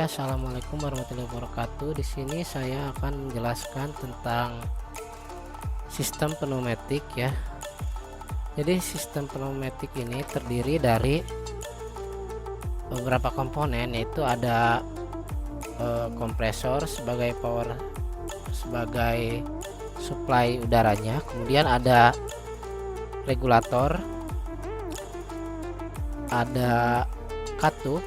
Assalamualaikum warahmatullahi wabarakatuh. Di sini saya akan menjelaskan tentang sistem pneumatik ya. Jadi sistem pneumatik ini terdiri dari beberapa komponen, yaitu ada kompresor sebagai sebagai supply udaranya, kemudian ada regulator, ada katup,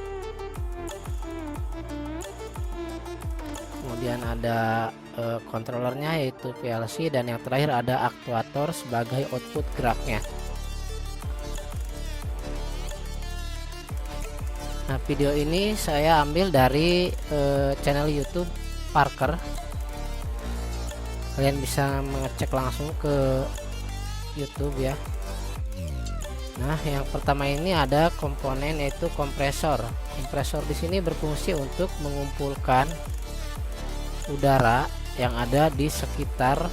kemudian ada controllernya yaitu PLC, dan yang terakhir ada aktuator sebagai output geraknya. Nah, video ini saya ambil dari channel YouTube Parker. Kalian bisa mengecek langsung ke YouTube ya. Nah, yang pertama ini ada komponen yaitu kompresor. Kompresor di sini berfungsi untuk mengumpulkan udara yang ada di sekitar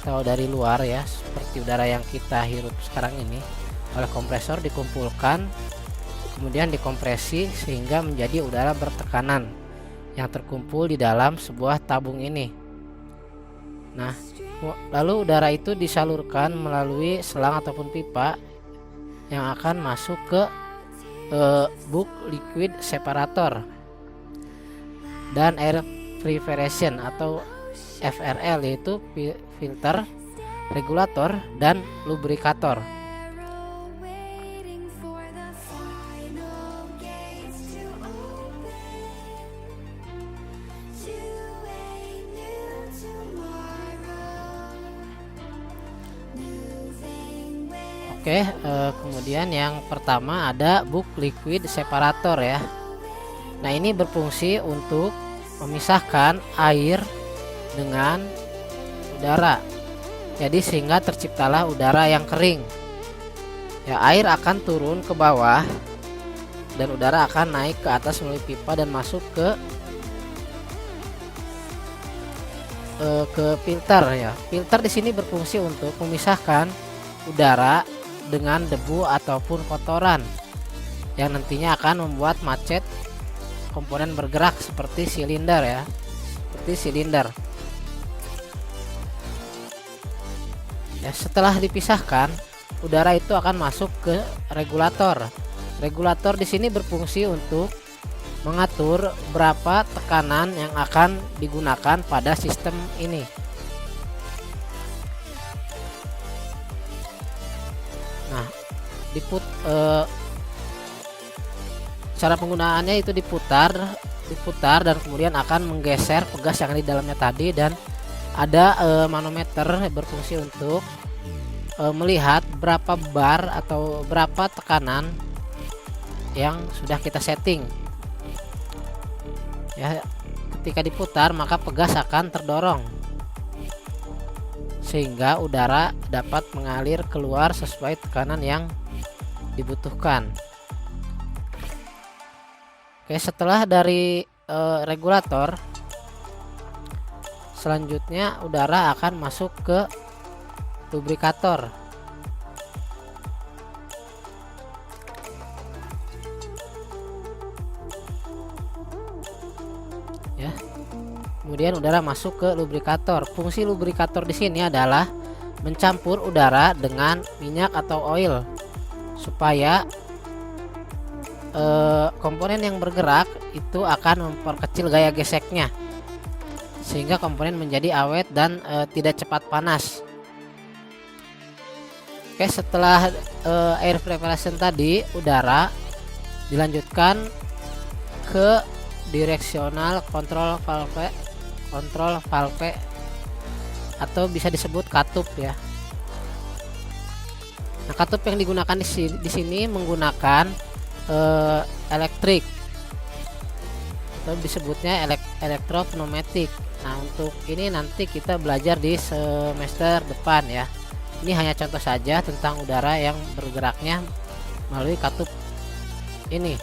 atau dari luar ya, seperti udara yang kita hirup sekarang ini. Oleh kompresor dikumpulkan, kemudian dikompresi sehingga menjadi udara bertekanan yang terkumpul di dalam sebuah tabung ini. Nah, lalu udara itu disalurkan melalui selang ataupun pipa yang akan masuk ke bulk liquid separator dan air preparation atau FRL, yaitu filter, regulator, dan lubrikator. Oke, kemudian yang pertama ada bulk liquid separator ya. Nah, ini berfungsi untuk memisahkan air dengan udara. Jadi sehingga terciptalah udara yang kering. Ya, air akan turun ke bawah dan udara akan naik ke atas melalui pipa dan masuk ke filter ya. Filter di sini berfungsi untuk memisahkan udara dengan debu ataupun kotoran yang nantinya akan membuat macet komponen bergerak seperti silinder ya, ya. Setelah dipisahkan, udara itu akan masuk ke regulator. Regulator di sini berfungsi untuk mengatur berapa tekanan yang akan digunakan pada sistem ini. Nah, cara penggunaannya itu diputar dan kemudian akan menggeser pegas yang di dalamnya tadi, dan ada manometer berfungsi untuk melihat berapa bar atau berapa tekanan yang sudah kita setting. Ya, ketika diputar maka pegas akan terdorong sehingga udara dapat mengalir keluar sesuai tekanan yang dibutuhkan. Oke, setelah dari regulator, selanjutnya udara akan masuk ke lubrikator. Ya. Kemudian udara masuk ke lubrikator. Fungsi lubrikator di sini adalah mencampur udara dengan minyak atau oil supaya komponen yang bergerak itu akan memperkecil gaya geseknya sehingga komponen menjadi awet dan tidak cepat panas. Oke, setelah air preparation tadi, udara dilanjutkan ke directional control valve atau bisa disebut katup ya. Nah, katup yang digunakan di sini menggunakan elektrik atau disebutnya elektropneumatik. Nah, untuk ini nanti kita belajar di semester depan ya. Ini hanya contoh saja tentang udara yang bergeraknya melalui katup ini.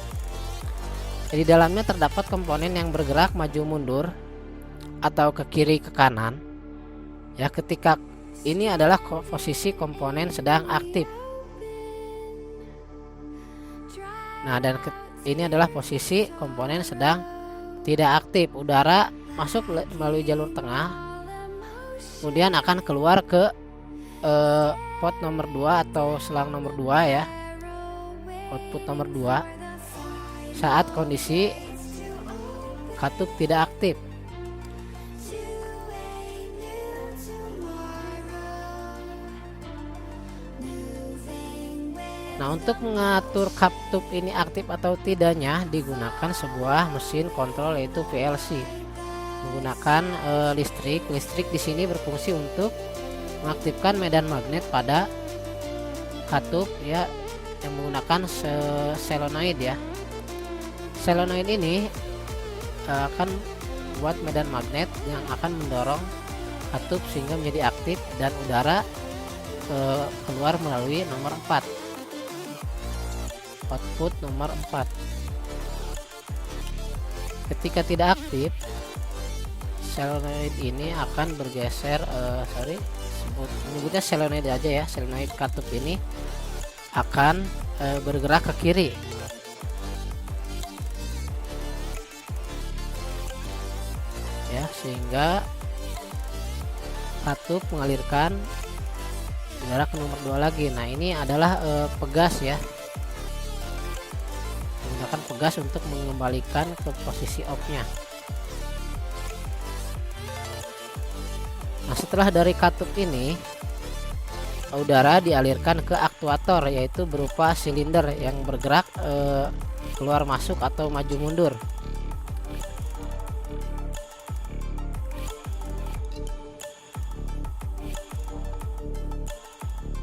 Di dalamnya terdapat komponen yang bergerak maju mundur atau ke kiri ke kanan. Ya, ketika ini adalah posisi komponen sedang aktif. Nah, dan ini adalah posisi komponen sedang tidak aktif, udara masuk melalui jalur tengah, kemudian akan keluar ke pot nomor 2 atau selang nomor 2 ya, output nomor 2 saat kondisi katup tidak aktif. Nah, untuk mengatur katup ini aktif atau tidaknya digunakan sebuah mesin kontrol yaitu PLC menggunakan listrik. Listrik di sini berfungsi untuk mengaktifkan medan magnet pada katup ya, yang menggunakan solenoid ya. Solenoid ini akan buat medan magnet yang akan mendorong katup sehingga menjadi aktif dan udara keluar melalui nomor 4, output nomor 4. Ketika tidak aktif, solenoid ini akan bergeser, menyebutnya solenoid aja ya, solenoid katup ini akan bergerak ke kiri ya, sehingga katup mengalirkan udara ke nomor 2 lagi. Nah, ini adalah pegas ya, menggunakan pegas untuk mengembalikan ke posisi off-nya. Nah, setelah dari katup ini udara dialirkan ke aktuator, yaitu berupa silinder yang bergerak keluar masuk atau maju mundur.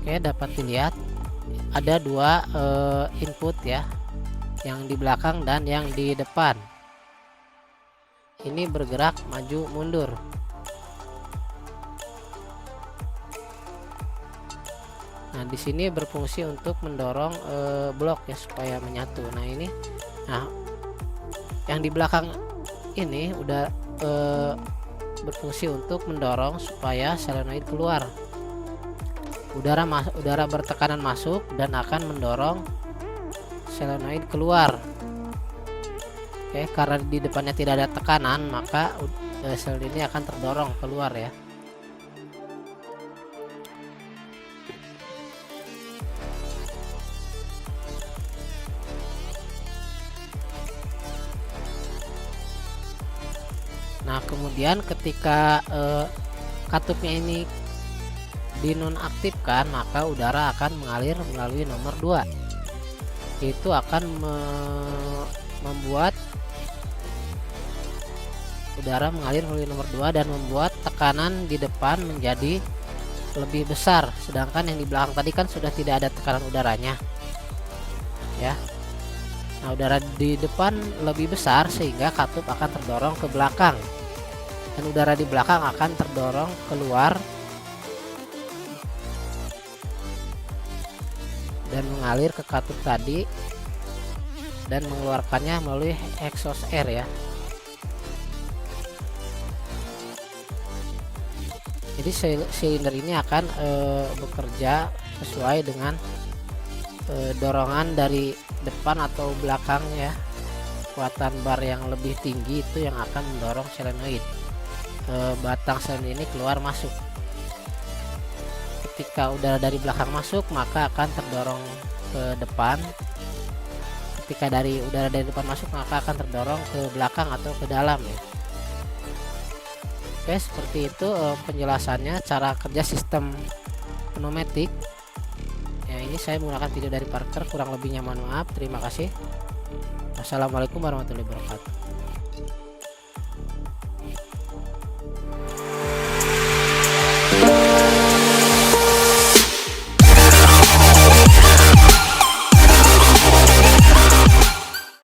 Oke, dapat dilihat ada dua input ya, yang di belakang dan yang di depan. Ini bergerak maju mundur. Nah, di sini berfungsi untuk mendorong blok ya supaya menyatu. Nah, ini, nah yang di belakang ini udah berfungsi untuk mendorong supaya solenoid keluar. Udara bertekanan masuk dan akan mendorong solenoid keluar. Oke, karena di depannya tidak ada tekanan, maka solenoid ini akan terdorong keluar ya. Nah, kemudian ketika katupnya ini dinonaktifkan, maka udara akan mengalir melalui nomor 2. Itu akan membuat udara mengalir melalui nomor 2 dan membuat tekanan di depan menjadi lebih besar, sedangkan yang di belakang tadi kan sudah tidak ada tekanan udaranya ya. Nah, udara di depan lebih besar sehingga katup akan terdorong ke belakang dan udara di belakang akan terdorong keluar dan mengalir ke katup tadi dan mengeluarkannya melalui exhaust air ya. Jadi silinder ini akan bekerja sesuai dengan dorongan dari depan atau belakang ya. Kekuatan bar yang lebih tinggi itu yang akan mendorong solenoid. Batang solenoid ini keluar masuk. Ketika udara dari belakang masuk, maka akan terdorong ke depan. Ketika udara dari depan masuk, maka akan terdorong ke belakang atau ke dalam ya. Oke, seperti itu penjelasannya cara kerja sistem pneumatik ya. Ini saya menggunakan video dari Parker, kurang lebihnya mohon maaf. Terima kasih. Wassalamualaikum warahmatullahi wabarakatuh.